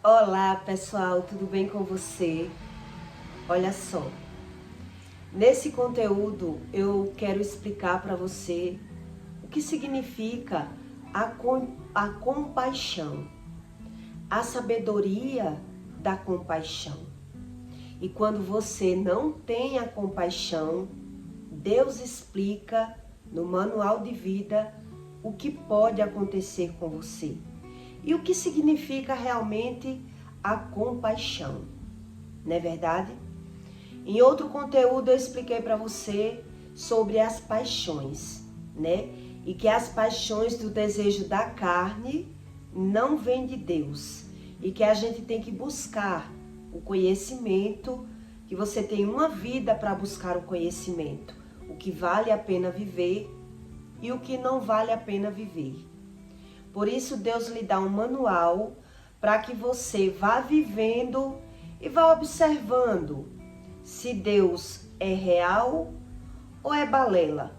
Olá pessoal, tudo bem com você? Olha só, nesse conteúdo eu quero explicar para você o que significa a compaixão, a sabedoria da compaixão. E quando você não tem a compaixão, Deus explica no manual de vida o que pode acontecer com você. E o que significa realmente a compaixão, não é verdade? Em outro conteúdo eu expliquei para você sobre as paixões, né? E que as paixões do desejo da carne não vêm de Deus. E que a gente tem que buscar o conhecimento, que você tem uma vida para buscar o conhecimento. O que vale a pena viver e o que não vale a pena viver. Por isso Deus lhe dá um manual para que você vá vivendo e vá observando se Deus é real ou é balela,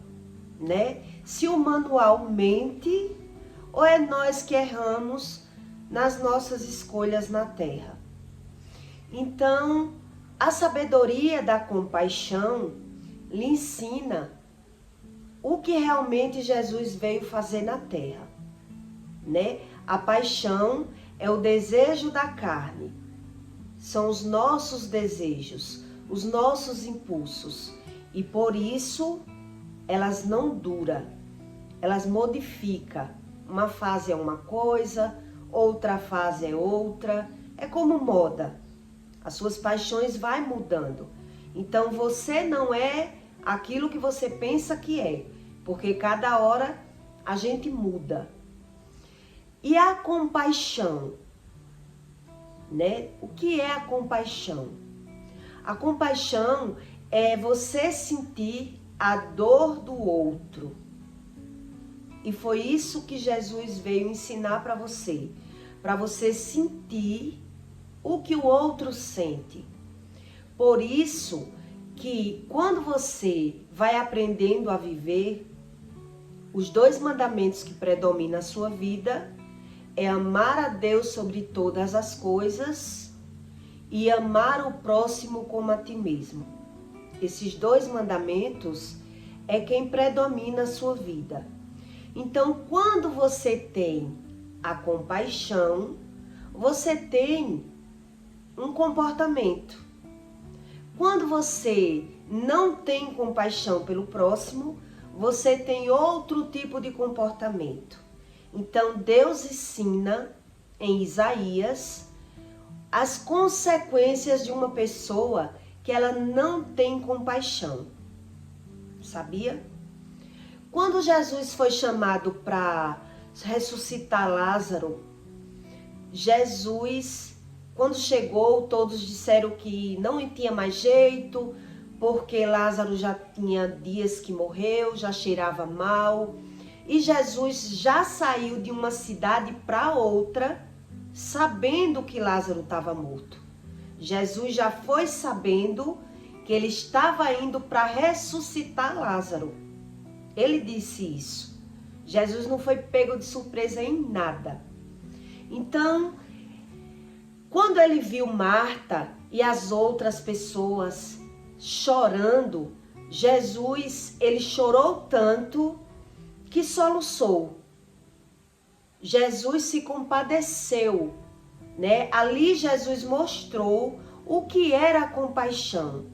né? Se o manual mente ou é nós que erramos nas nossas escolhas na terra. Então, a sabedoria da compaixão lhe ensina o que realmente Jesus veio fazer na terra. Né? A paixão é o desejo da carne, são os nossos desejos, os nossos impulsos, e por isso elas não duram, elas modificam. Uma fase é uma coisa, outra fase é outra, é como moda, as suas paixões vai mudando. Então você não é aquilo que você pensa que é, porque cada hora a gente muda. E a compaixão, né? O que é a compaixão? A compaixão é você sentir a dor do outro. E foi isso que Jesus veio ensinar para você sentir o que o outro sente. Por isso que quando você vai aprendendo a viver, os 2 mandamentos que predominam na sua vida é amar a Deus sobre todas as coisas e amar o próximo como a ti mesmo. Esses 2 mandamentos é quem predomina a sua vida. Então, quando você tem a compaixão, você tem um comportamento. Quando você não tem compaixão pelo próximo, você tem outro tipo de comportamento. Então, Deus ensina em Isaías as consequências de uma pessoa que ela não tem compaixão. Sabia? Quando Jesus foi chamado para ressuscitar Lázaro, Jesus, quando chegou, todos disseram que não tinha mais jeito, porque Lázaro já tinha dias que morreu, já cheirava mal. E Jesus já saiu de uma cidade para outra, sabendo que Lázaro estava morto. Jesus já foi sabendo que ele estava indo para ressuscitar Lázaro. Ele disse isso. Jesus não foi pego de surpresa em nada. Então, quando ele viu Marta e as outras pessoas chorando, Jesus, ele chorou tanto que soluçou. Jesus se compadeceu, né? Ali Jesus mostrou o que era a compaixão.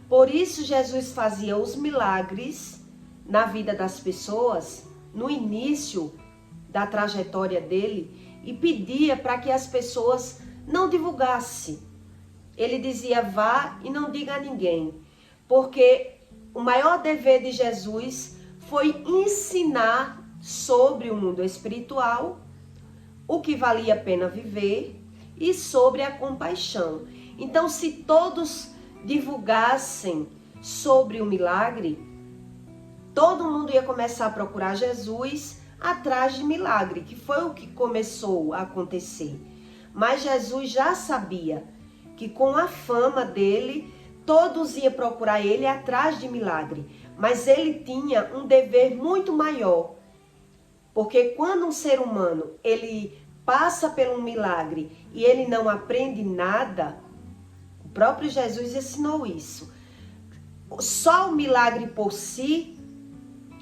Por isso Jesus fazia os milagres na vida das pessoas, no início da trajetória dele, e pedia para que as pessoas não divulgassem. Ele dizia: vá e não diga a ninguém, porque o maior dever de Jesus foi ensinar sobre o mundo espiritual, o que valia a pena viver e sobre a compaixão. Então, se todos divulgassem sobre o milagre, todo mundo ia começar a procurar Jesus atrás de milagre, que foi o que começou a acontecer. Mas Jesus já sabia que com a fama dele, todos iam procurar ele atrás de milagre. Mas ele tinha um dever muito maior. Porque quando um ser humano, ele passa por um milagre e ele não aprende nada, o próprio Jesus ensinou isso. Só o milagre por si,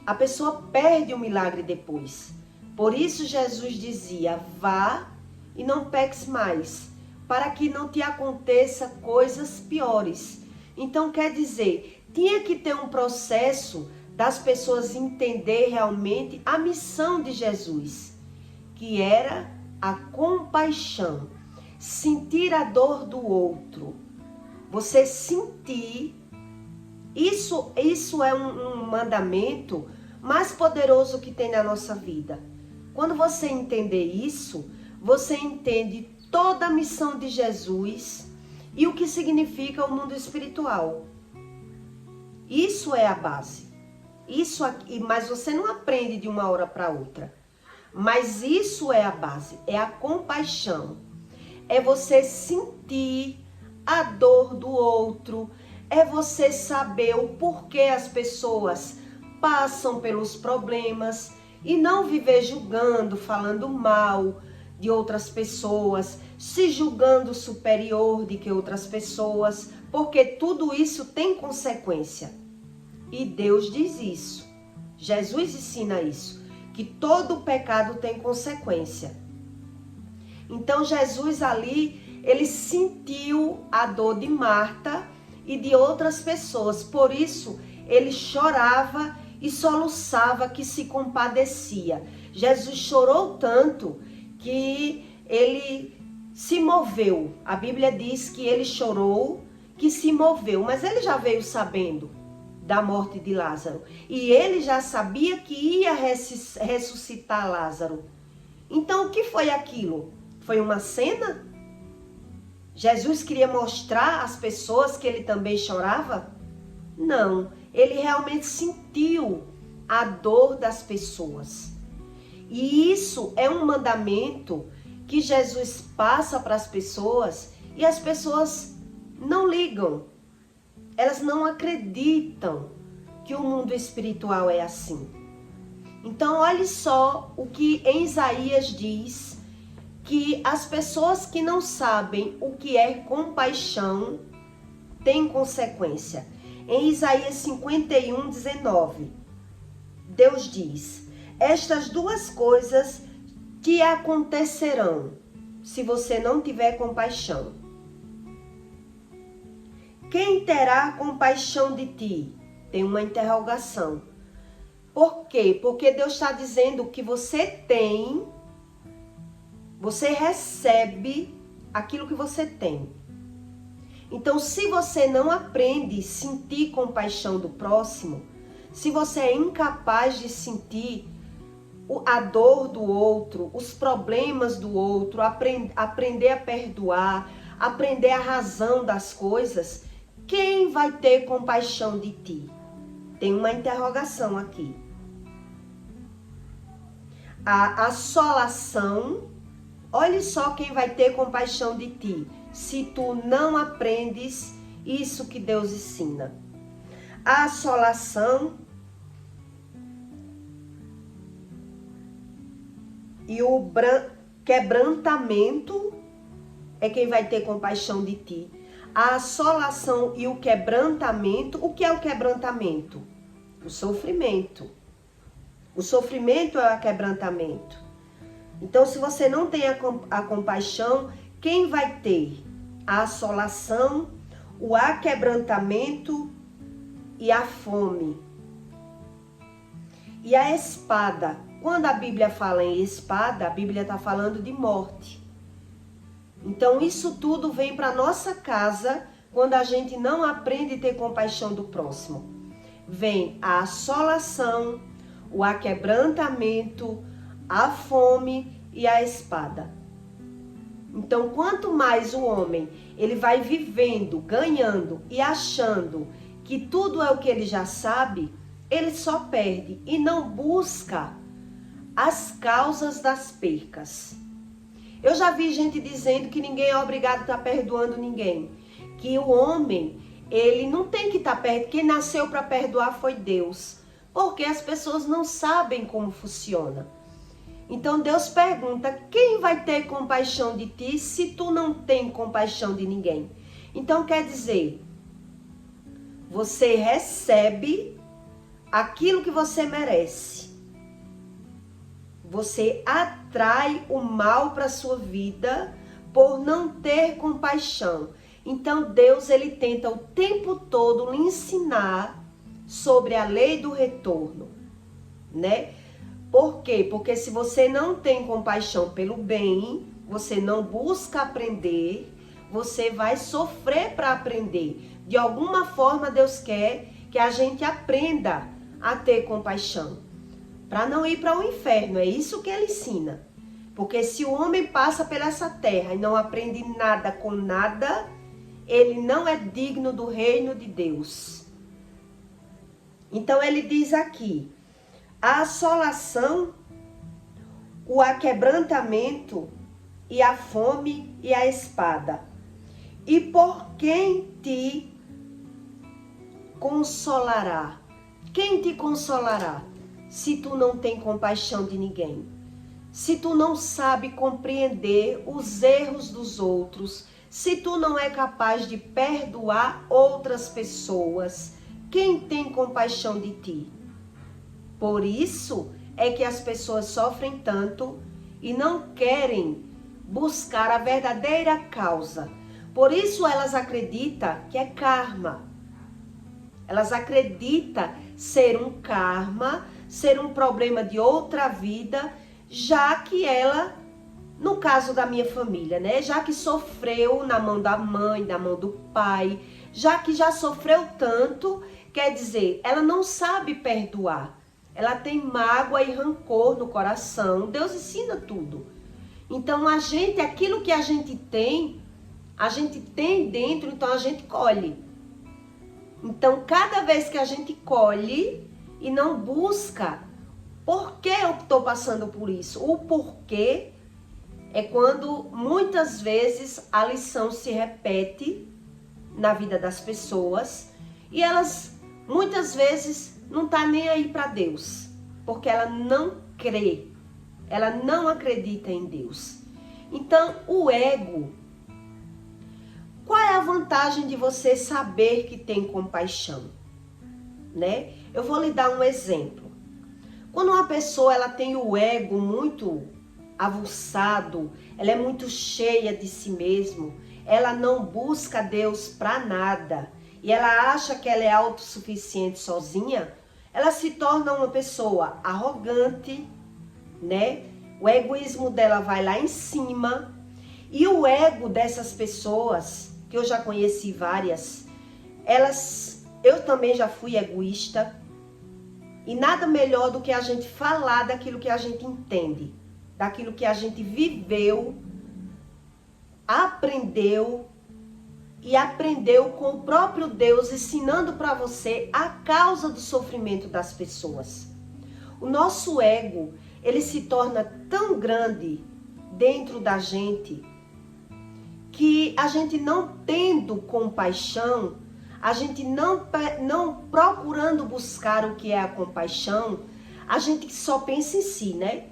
a pessoa perde o milagre depois. Por isso Jesus dizia, vá e não peques mais, para que não te aconteça coisas piores. Então quer dizer, tinha que ter um processo das pessoas entender realmente a missão de Jesus, que era a compaixão, sentir a dor do outro. Você sentir, isso é um mandamento mais poderoso que tem na nossa vida. Quando você entender isso, você entende toda a missão de Jesus e o que significa o mundo espiritual. Isso é a base. Isso aqui, mas você não aprende de uma hora para outra. Mas isso é a base, é a compaixão. É você sentir a dor do outro, é você saber o porquê as pessoas passam pelos problemas e não viver julgando, falando mal de outras pessoas, se julgando superior de que outras pessoas, porque tudo isso tem consequência. E Deus diz isso. Jesus ensina isso, que todo pecado tem consequência. Então Jesus ali, ele sentiu a dor de Marta e de outras pessoas. Por isso, ele chorava e soluçava, que se compadecia. Jesus chorou tanto que ele se moveu. A Bíblia diz que ele chorou, que se moveu. Mas ele já veio sabendo da morte de Lázaro. E ele já sabia que ia ressuscitar Lázaro. Então, o que foi aquilo? Foi uma cena? Jesus queria mostrar às pessoas que ele também chorava? Não, ele realmente sentiu a dor das pessoas. E isso é um mandamento que Jesus passa para as pessoas e as pessoas não ligam. Elas não acreditam que o mundo espiritual é assim. Então, olhe só o que em Isaías diz, que as pessoas que não sabem o que é compaixão têm consequência. Em Isaías 51, 19, Deus diz, estas duas coisas te acontecerão se você não tiver compaixão. Quem terá compaixão de ti? Tem uma interrogação. Por quê? Porque Deus está dizendo que você tem, você recebe aquilo que você tem. Então, se você não aprende a sentir compaixão do próximo, se você é incapaz de sentir a dor do outro, os problemas do outro, aprender a perdoar, aprender a razão das coisas, quem vai ter compaixão de ti? Tem uma interrogação aqui. A assolação, olhe só quem vai ter compaixão de ti, se tu não aprendes isso que Deus ensina. A assolação e o quebrantamento é quem vai ter compaixão de ti. A assolação e o quebrantamento, o que é o quebrantamento? O sofrimento. O sofrimento é o quebrantamento. Então, se você não tem a compaixão, quem vai ter? A assolação, o aquebrantamento e a fome. E a espada. Quando a Bíblia fala em espada, a Bíblia está falando de morte. Então, isso tudo vem para nossa casa quando a gente não aprende a ter compaixão do próximo. Vem a assolação, o aquebrantamento, a fome e a espada. Então, quanto mais o homem ele vai vivendo, ganhando e achando que tudo é o que ele já sabe, ele só perde e não busca as causas das percas. Eu já vi gente dizendo que ninguém é obrigado a estar perdoando ninguém. Que o homem, ele não tem que estar perto. Quem nasceu para perdoar foi Deus. Porque as pessoas não sabem como funciona. Então Deus pergunta, quem vai ter compaixão de ti se tu não tem compaixão de ninguém? Então quer dizer, você recebe aquilo que você merece. Você atrai o mal para a sua vida por não ter compaixão. Então Deus, ele tenta o tempo todo lhe ensinar sobre a lei do retorno, né? Por quê? Porque se você não tem compaixão pelo bem, você não busca aprender, você vai sofrer para aprender. De alguma forma Deus quer que a gente aprenda a ter compaixão, para não ir para o inferno. É isso que ele ensina. Porque se o homem passa por essa terra e não aprende nada com nada, ele não é digno do reino de Deus. Então ele diz aqui, a assolação, o aquebrantamento e a fome e a espada. E por quem te consolará? Quem te consolará se tu não tem compaixão de ninguém? Se tu não sabe compreender os erros dos outros, se tu não é capaz de perdoar outras pessoas, quem tem compaixão de ti? Por isso é que as pessoas sofrem tanto e não querem buscar a verdadeira causa. Por isso elas acreditam que é karma. Elas acreditam ser um karma, ser um problema de outra vida, já que ela, no caso da minha família, né? Já que sofreu na mão da mãe, na mão do pai, já que já sofreu tanto, quer dizer, ela não sabe perdoar. Ela tem mágoa e rancor no coração. Deus ensina tudo. Então a gente, aquilo que a gente tem dentro, então a gente colhe. Então cada vez que a gente colhe e não busca, por que eu estou passando por isso? O porquê é quando muitas vezes a lição se repete na vida das pessoas e elas muitas vezes não tá nem aí para Deus, porque ela não crê, ela não acredita em Deus. Então, o ego, qual é a vantagem de você saber que tem compaixão, né? Eu vou lhe dar um exemplo. Quando uma pessoa ela tem o ego muito aguçado, ela é muito cheia de si mesmo, ela não busca Deus para nada e ela acha que ela é autossuficiente sozinha, ela se torna uma pessoa arrogante, né? O egoísmo dela vai lá em cima. E o ego dessas pessoas, que eu já conheci várias, eu também já fui egoísta. E nada melhor do que a gente falar daquilo que a gente entende, daquilo que a gente viveu, aprendeu e aprendeu com o próprio Deus ensinando para você a causa do sofrimento das pessoas. O nosso ego, ele se torna tão grande dentro da gente que a gente não tendo compaixão, a gente não procurando buscar o que é a compaixão, a gente só pensa em si, né?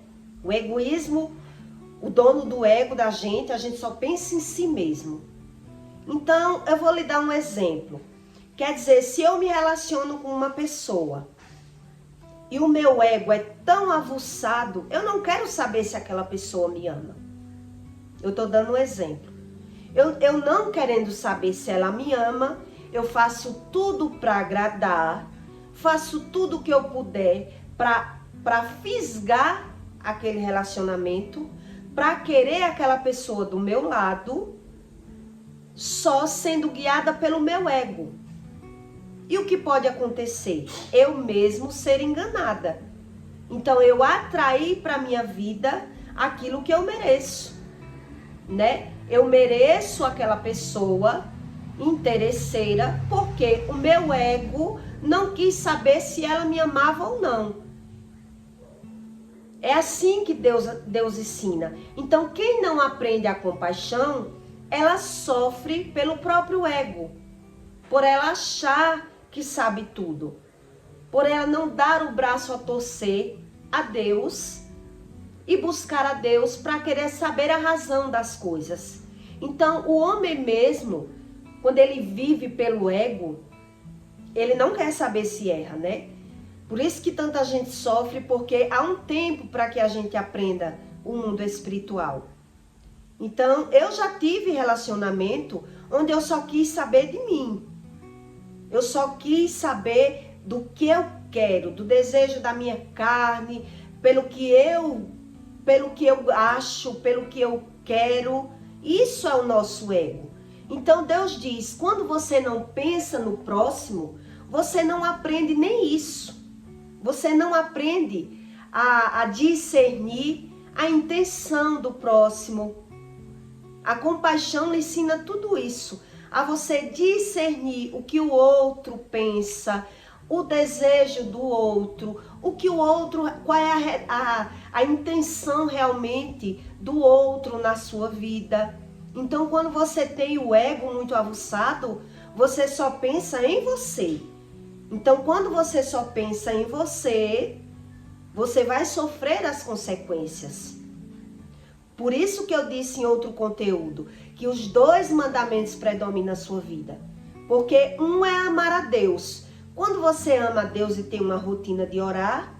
O egoísmo, o dono do ego da gente, a gente só pensa em si mesmo. Então, eu vou lhe dar um exemplo. Quer dizer, se eu me relaciono com uma pessoa e o meu ego é tão aguçado, eu não quero saber se aquela pessoa me ama. Eu estou dando um exemplo. Eu não querendo saber se ela me ama, eu faço tudo para agradar, faço tudo o que eu puder para fisgar aquele relacionamento, para querer aquela pessoa do meu lado, só sendo guiada pelo meu ego. E o que pode acontecer? Eu mesmo ser enganada. Então eu atraí para minha vida aquilo que eu mereço, né? Eu mereço aquela pessoa interesseira porque o meu ego não quis saber se ela me amava ou não. É assim que Deus ensina. Então quem não aprende a compaixão, ela sofre pelo próprio ego, por ela achar que sabe tudo, por ela não dar o braço a torcer a Deus e buscar a Deus para querer saber a razão das coisas. Então, o homem mesmo, quando ele vive pelo ego, ele não quer saber se erra, né? Por isso que tanta gente sofre, porque há um tempo para que a gente aprenda o mundo espiritual. Então, eu já tive relacionamento onde eu só quis saber de mim. Eu só quis saber do que eu quero, do desejo da minha carne, pelo que eu acho, pelo que eu quero. Isso é o nosso ego. Então Deus diz, quando você não pensa no próximo, você não aprende nem isso. Você não aprende a discernir a intenção do próximo. A compaixão lhe ensina tudo isso. A você discernir o que o outro pensa, o desejo do outro, o que o outro, qual é a intenção realmente do outro na sua vida. Então, quando você tem o ego muito aguçado, você só pensa em você. Então, quando você só pensa em você, você vai sofrer as consequências. Por isso que eu disse em outro conteúdo, que os 2 mandamentos predominam na sua vida. Porque um é amar a Deus. Quando você ama a Deus e tem uma rotina de orar,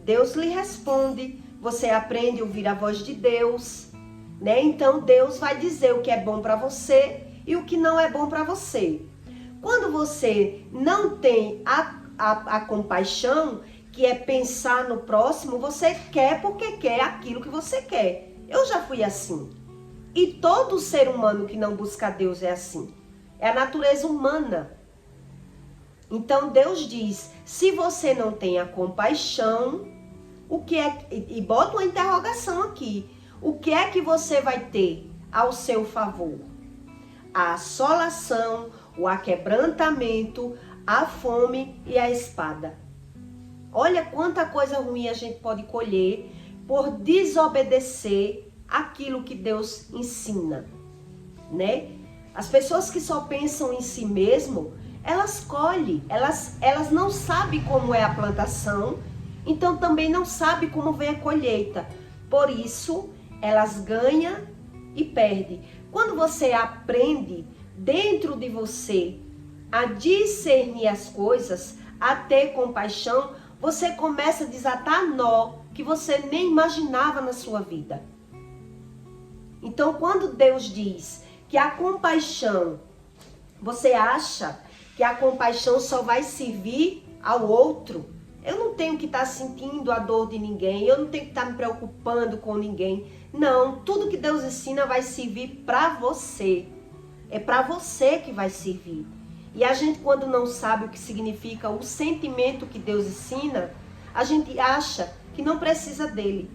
Deus lhe responde. Você aprende a ouvir a voz de Deus, né? Então Deus vai dizer o que é bom para você e o que não é bom para você. Quando você não tem a compaixão, que é pensar no próximo, você quer porque quer aquilo que você quer. Eu já fui assim. E todo ser humano que não busca Deus é assim. É a natureza humana. Então Deus diz, se você não tem a compaixão, o que é, e bota uma interrogação aqui, o que é que você vai ter ao seu favor? A assolação, o aquebrantamento, a fome e a espada. Olha quanta coisa ruim a gente pode colher por desobedecer aquilo que Deus ensina, né? As pessoas que só pensam em si mesmo, elas colhem, elas não sabem como é a plantação, então também não sabem como vem a colheita. Por isso, elas ganham e perdem. Quando você aprende dentro de você a discernir as coisas, a ter compaixão, você começa a desatar nó que você nem imaginava na sua vida. Então, quando Deus diz que a compaixão, você acha que a compaixão só vai servir ao outro? Eu não tenho que estar sentindo a dor de ninguém, eu não tenho que estar me preocupando com ninguém. Não, tudo que Deus ensina vai servir para você. É para você que vai servir. E a gente, quando não sabe o que significa o sentimento que Deus ensina, a gente acha que não precisa dele.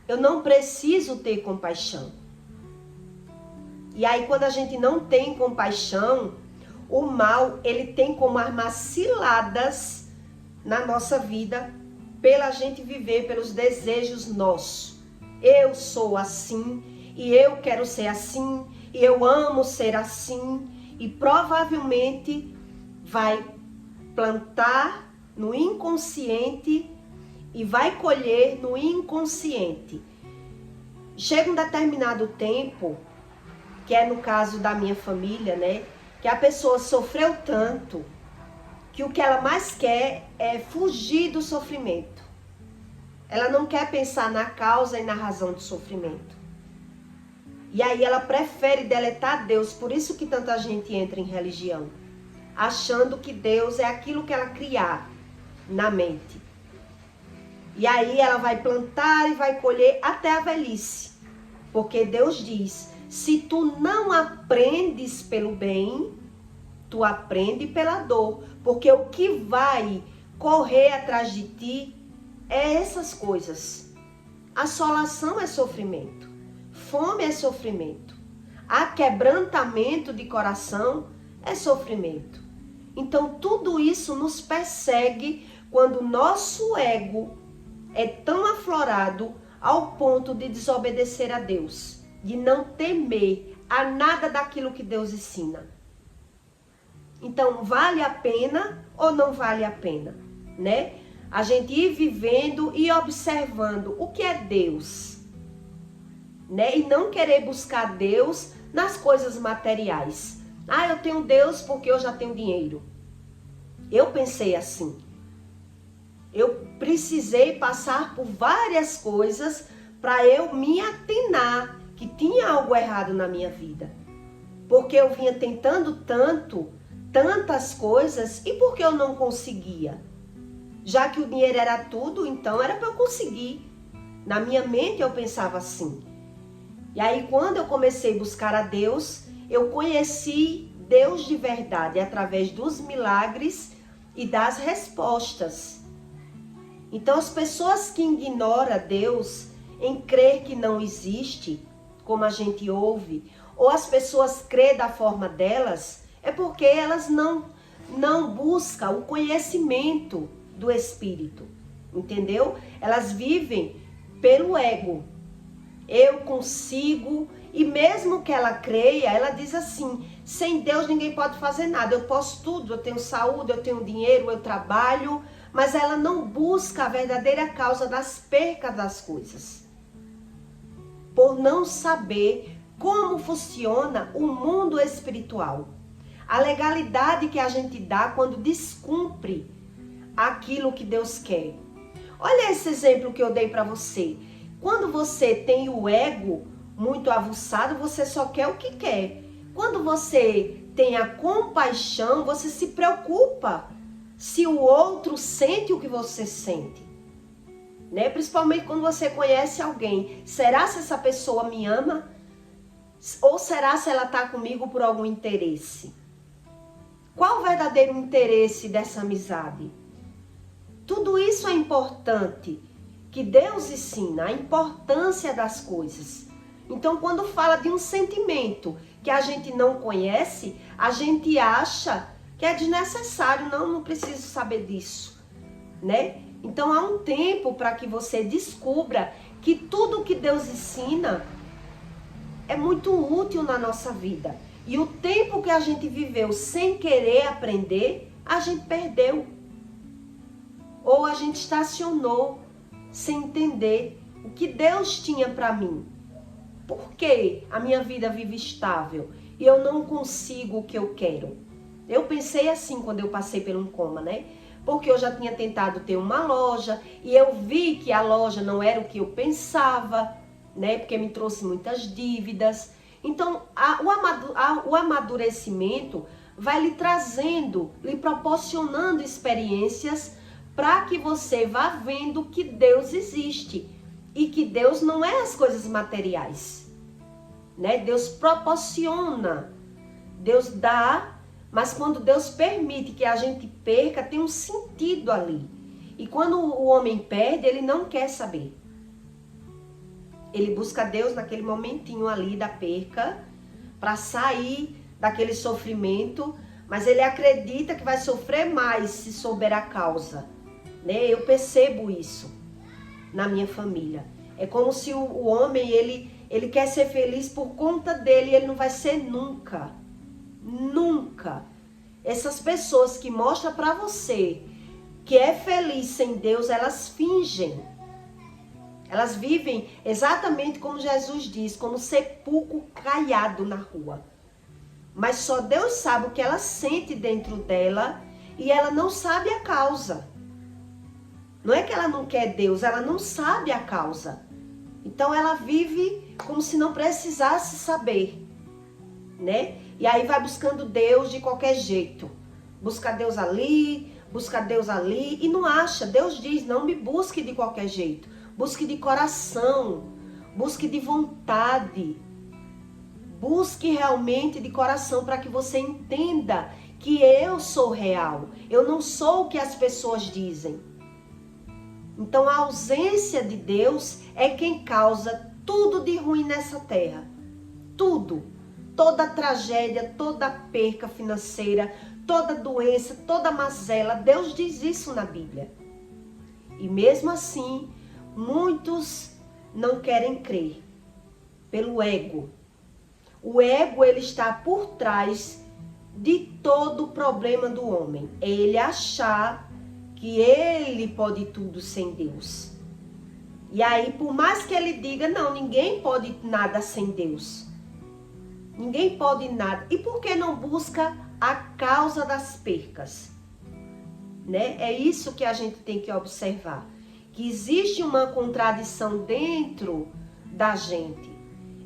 Eu não preciso ter compaixão. E aí, quando a gente não tem compaixão, o mal, ele tem como armar ciladas na nossa vida, pela gente viver pelos desejos nossos. Eu sou assim, e eu quero ser assim, e eu amo ser assim, e provavelmente vai plantar no inconsciente e vai colher no inconsciente. Chega um determinado tempo, que é no caso da minha família, né? Que a pessoa sofreu tanto que o que ela mais quer é fugir do sofrimento. Ela não quer pensar na causa e na razão do sofrimento. E aí ela prefere deletar Deus. Por isso que tanta gente entra em religião, achando que Deus é aquilo que ela criar na mente. E aí ela vai plantar e vai colher até a velhice. Porque Deus diz, se tu não aprendes pelo bem, tu aprende pela dor. Porque o que vai correr atrás de ti é essas coisas. Assolação é sofrimento. Fome é sofrimento. Aquebrantamento de coração é sofrimento. Então tudo isso nos persegue quando o nosso ego é tão aflorado ao ponto de desobedecer a Deus, de não temer a nada daquilo que Deus ensina. Então, vale a pena ou não vale a pena, né? A gente ir vivendo e observando o que é Deus, né? E não querer buscar Deus nas coisas materiais. Ah, eu tenho Deus porque eu já tenho dinheiro. Eu pensei assim. Eu precisei passar por várias coisas para eu me atinar que tinha algo errado na minha vida. Porque eu vinha tentando tantas coisas, e porque eu não conseguia? Já que o dinheiro era tudo, então era para eu conseguir. Na minha mente eu pensava assim. E aí quando eu comecei a buscar a Deus, eu conheci Deus de verdade, através dos milagres e das respostas. Então as pessoas que ignoram Deus em crer que não existe, como a gente ouve, ou as pessoas crêem da forma delas, é porque elas não buscam o conhecimento do Espírito, entendeu? Elas vivem pelo ego. Eu consigo, e mesmo que ela creia, ela diz assim, sem Deus ninguém pode fazer nada, eu posso tudo, eu tenho saúde, eu tenho dinheiro, eu trabalho, mas ela não busca a verdadeira causa das percas das coisas. Por não saber como funciona o mundo espiritual. A legalidade que a gente dá quando descumpre aquilo que Deus quer. Olha esse exemplo que eu dei para você. Quando você tem o ego muito aguçado, você só quer o que quer. Quando você tem a compaixão, você se preocupa se o outro sente o que você sente. Né? Principalmente quando você conhece alguém. Será se essa pessoa me ama? Ou será se ela está comigo por algum interesse? Qual o verdadeiro interesse dessa amizade? Tudo isso é importante, que Deus ensina, a importância das coisas. Então, quando fala de um sentimento que a gente não conhece, a gente acha que é desnecessário, não preciso saber disso, né? Então, há um tempo para que você descubra que tudo que Deus ensina é muito útil na nossa vida. E o tempo que a gente viveu sem querer aprender, a gente perdeu. Ou a gente estacionou sem entender o que Deus tinha para mim. Por que a minha vida vive estável e eu não consigo o que eu quero? Eu pensei assim quando eu passei por um coma, né? Porque eu já tinha tentado ter uma loja e eu vi que a loja não era o que eu pensava, né? Porque me trouxe muitas dívidas. Então, o amadurecimento vai lhe trazendo, lhe proporcionando experiências para que você vá vendo que Deus existe e que Deus não é as coisas materiais, né? Deus proporciona, Deus dá, mas quando Deus permite que a gente perca, tem um sentido ali. E quando o homem perde, ele não quer saber. Ele busca Deus naquele momentinho ali da perca para sair daquele sofrimento, mas ele acredita que vai sofrer mais se souber a causa. Né? Eu percebo isso na minha família. É como se o homem, ele quer ser feliz por conta dele e ele não vai ser nunca. Nunca. Essas pessoas que mostram para você que é feliz sem Deus, elas fingem. Elas vivem exatamente como Jesus diz, como sepulcro caiado na rua. Mas só Deus sabe o que ela sente dentro dela e ela não sabe a causa. Não é que ela não quer Deus, ela não sabe a causa. Então ela vive como se não precisasse saber, né? E aí vai buscando Deus de qualquer jeito. Busca Deus ali, busca Deus ali e não acha. Deus diz, não me busque de qualquer jeito. Busque de coração, busque de vontade. Busque realmente de coração para que você entenda que eu sou real. Eu não sou o que as pessoas dizem. Então a ausência de Deus é quem causa tudo de ruim nessa terra. Tudo. Toda tragédia, toda perca financeira, toda doença, toda mazela. Deus diz isso na Bíblia. E mesmo assim, muitos não querem crer. Pelo ego. O ego, ele está por trás de todo o problema do homem. É ele achar que ele pode tudo sem Deus. E aí, por mais que ele diga, não, ninguém pode nada sem Deus. Ninguém pode nada. E por que não busca a causa das percas? Né? É isso que a gente tem que observar. Que existe uma contradição dentro da gente.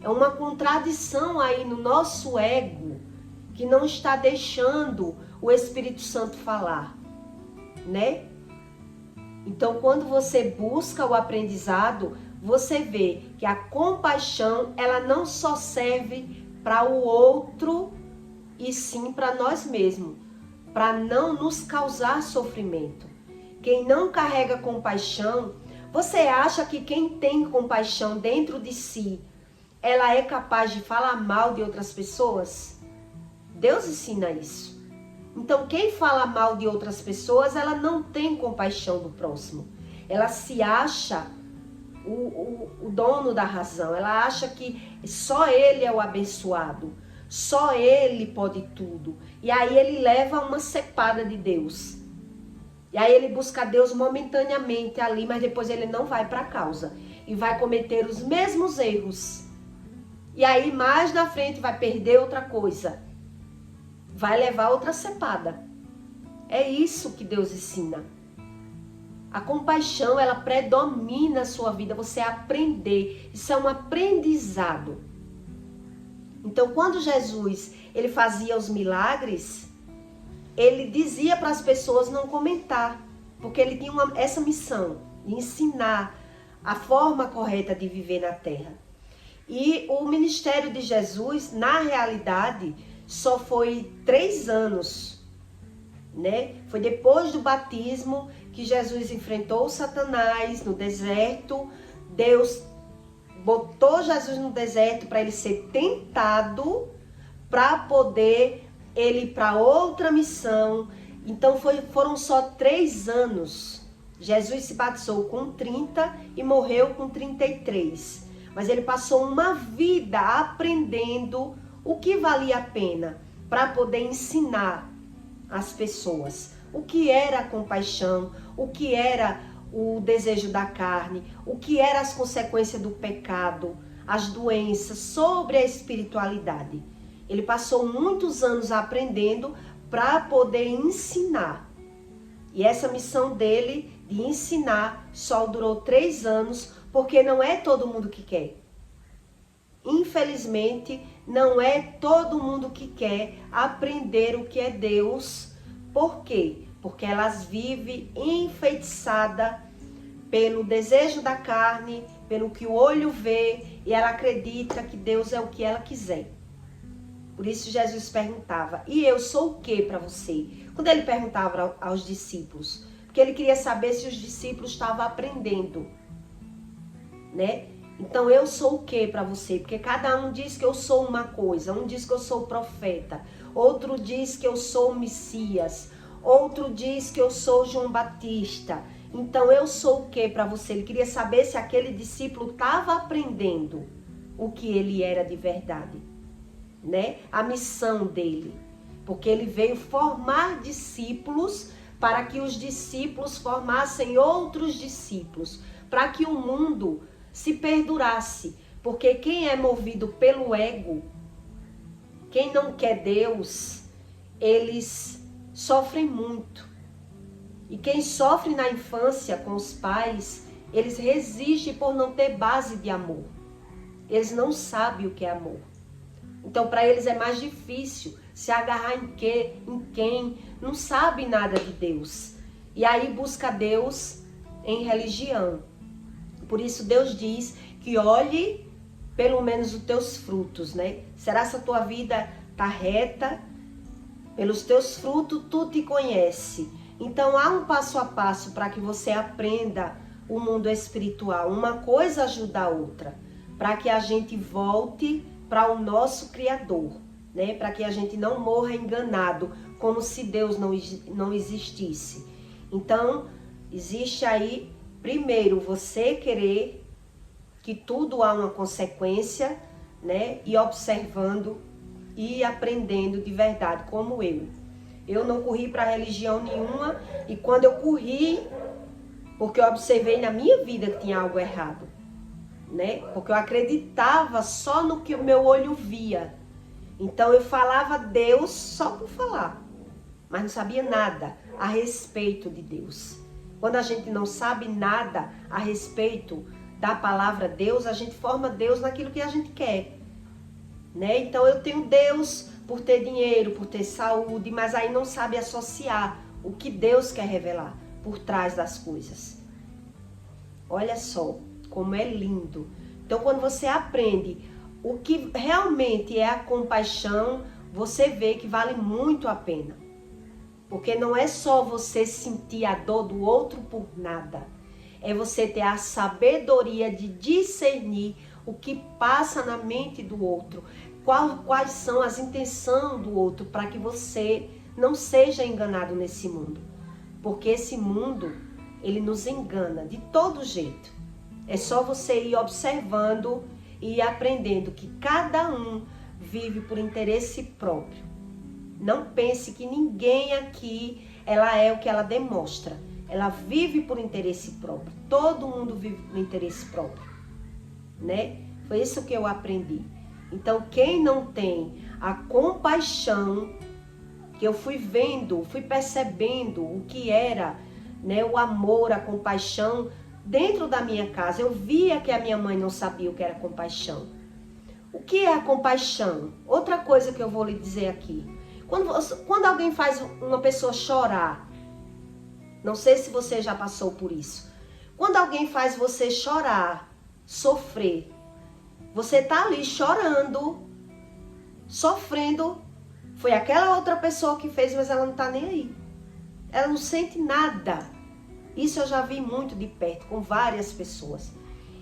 É uma contradição aí no nosso ego que não está deixando o Espírito Santo falar, né? Então, quando você busca o aprendizado, você vê que a compaixão, ela não só serve para o outro, e sim para nós mesmos, para não nos causar sofrimento. Quem não carrega compaixão, você acha que quem tem compaixão dentro de si, ela é capaz de falar mal de outras pessoas? Deus ensina isso. Então, quem fala mal de outras pessoas, ela não tem compaixão do próximo. Ela se acha o dono da razão. Ela acha que só ele é o abençoado. Só ele pode tudo. E aí ele leva uma cepada de Deus. E aí ele busca Deus momentaneamente ali, mas depois ele não vai para a causa. E vai cometer os mesmos erros. E aí mais na frente vai perder outra coisa. Vai levar outra cepada. É isso que Deus ensina. A compaixão, ela predomina a sua vida. Você aprender. Isso é um aprendizado. Então, quando Jesus, ele fazia os milagres, ele dizia para as pessoas não comentar. Porque ele tinha essa missão de ensinar a forma correta de viver na terra. E o ministério de Jesus, na realidade, só foi 3 anos, né? Foi depois do batismo que Jesus enfrentou Satanás no deserto. Deus botou Jesus no deserto para ele ser tentado, para poder ele ir para outra missão. Então foram só 3 anos. Jesus se batizou com 30 e morreu com 33. Mas ele passou uma vida aprendendo o que valia a pena para poder ensinar as pessoas. O que era a compaixão, o que era o desejo da carne, o que eram as consequências do pecado, as doenças, sobre a espiritualidade. Ele passou muitos anos aprendendo para poder ensinar. E essa missão dele de ensinar só durou 3 anos, porque não é todo mundo que quer. Infelizmente, não é todo mundo que quer aprender o que é Deus. Por quê? Porque elas vivem enfeitiçadas pelo desejo da carne, pelo que o olho vê, e ela acredita que Deus é o que ela quiser. Por isso Jesus perguntava, e eu sou o que para você? Quando ele perguntava aos discípulos, porque ele queria saber se os discípulos estavam aprendendo, né? Então eu sou o que para você? Porque cada um diz que eu sou uma coisa, um diz que eu sou profeta, outro diz que eu sou o Messias, outro diz que eu sou João Batista. Então eu sou o que para você? Ele queria saber se aquele discípulo estava aprendendo o que ele era de verdade, né? A missão dele, porque ele veio formar discípulos para que os discípulos formassem outros discípulos, para que o mundo se perdurasse, porque quem é movido pelo ego, quem não quer Deus, eles sofrem muito. E quem sofre na infância com os pais, eles resistem por não ter base de amor. Eles não sabem o que é amor. Então, para eles é mais difícil se agarrar em quem não sabe nada de Deus. E aí busca Deus em religião. Por isso Deus diz que olhe pelo menos os teus frutos, né? Será que a tua vida está reta? Pelos teus frutos tu te conhece. Então há um passo a passo para que você aprenda o mundo espiritual. Uma coisa ajuda a outra. Para que a gente volte para o nosso Criador, né? Para que a gente não morra enganado, como se Deus não existisse. Então, existe aí, primeiro, você querer que tudo há uma consequência, né? E observando e aprendendo de verdade, como eu. Eu não corri para religião nenhuma e quando eu corri, porque eu observei na minha vida que tinha algo errado, né? Porque eu acreditava só no que o meu olho via. Então eu falava Deus só por falar, mas não sabia nada a respeito de Deus. Quando a gente não sabe nada a respeito da palavra Deus, a gente forma Deus naquilo que a gente quer, né? Então eu tenho Deus por ter dinheiro, por ter saúde, mas aí não sabe associar o que Deus quer revelar por trás das coisas. Olha só como é lindo. Então quando você aprende o que realmente é a compaixão, você vê que vale muito a pena. Porque não é só você sentir a dor do outro por nada. É você ter a sabedoria de discernir o que passa na mente do outro. Quais são as intenções do outro para que você não seja enganado nesse mundo. Porque esse mundo, ele nos engana de todo jeito. É só você ir observando e ir aprendendo que cada um vive por interesse próprio. Não pense que ninguém aqui, ela é o que ela demonstra. Ela vive por interesse próprio. Todo mundo vive por interesse próprio, né? Foi isso que eu aprendi. Então, quem não tem a compaixão, que eu fui vendo, fui percebendo o que era, né, o amor, a compaixão dentro da minha casa. Eu via que a minha mãe não sabia o que era compaixão. O que é a compaixão? Outra coisa que eu vou lhe dizer aqui. Quando alguém faz uma pessoa chorar, não sei se você já passou por isso. Quando alguém faz você chorar, sofrer, você tá ali chorando, sofrendo. Foi aquela outra pessoa que fez, mas ela não tá nem aí. Ela não sente nada. Isso eu já vi muito de perto, com várias pessoas.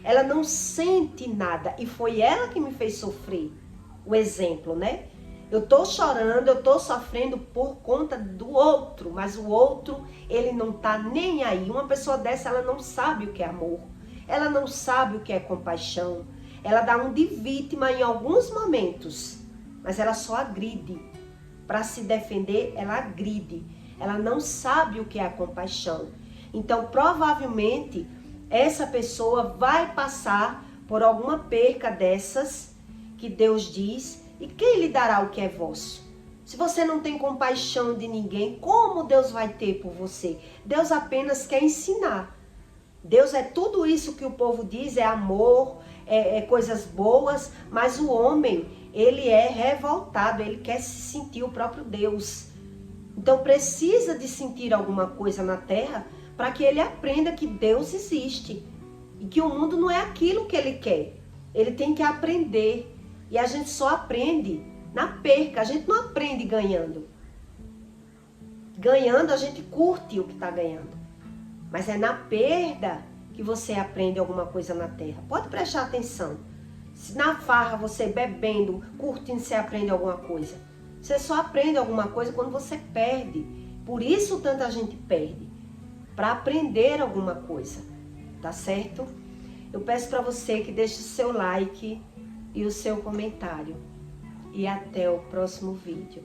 Ela não sente nada e foi ela que me fez sofrer. O exemplo, né? Eu tô chorando, eu tô sofrendo por conta do outro, mas o outro, ele não tá nem aí. Uma pessoa dessa, ela não sabe o que é amor. Ela não sabe o que é compaixão. Ela dá um de vítima em alguns momentos, mas ela só agride. Para se defender, ela agride. Ela não sabe o que é a compaixão. Então, provavelmente, essa pessoa vai passar por alguma perca dessas que Deus diz. E quem lhe dará o que é vosso? Se você não tem compaixão de ninguém, como Deus vai ter por você? Deus apenas quer ensinar. Deus é tudo isso que o povo diz, é amor, é coisas boas, mas o homem, ele é revoltado, ele quer se sentir o próprio Deus. Então precisa de sentir alguma coisa na terra para que ele aprenda que Deus existe e que o mundo não é aquilo que ele quer. Ele tem que aprender. E a gente só aprende na perca, a gente não aprende ganhando. Ganhando, a gente curte o que está ganhando. Mas é na perda que você aprende alguma coisa na terra. Pode prestar atenção. Se na farra, você bebendo, curtindo, você aprende alguma coisa. Você só aprende alguma coisa quando você perde. Por isso tanta gente perde. Para aprender alguma coisa. Tá certo? Eu peço para você que deixe o seu like e o seu comentário. E até o próximo vídeo.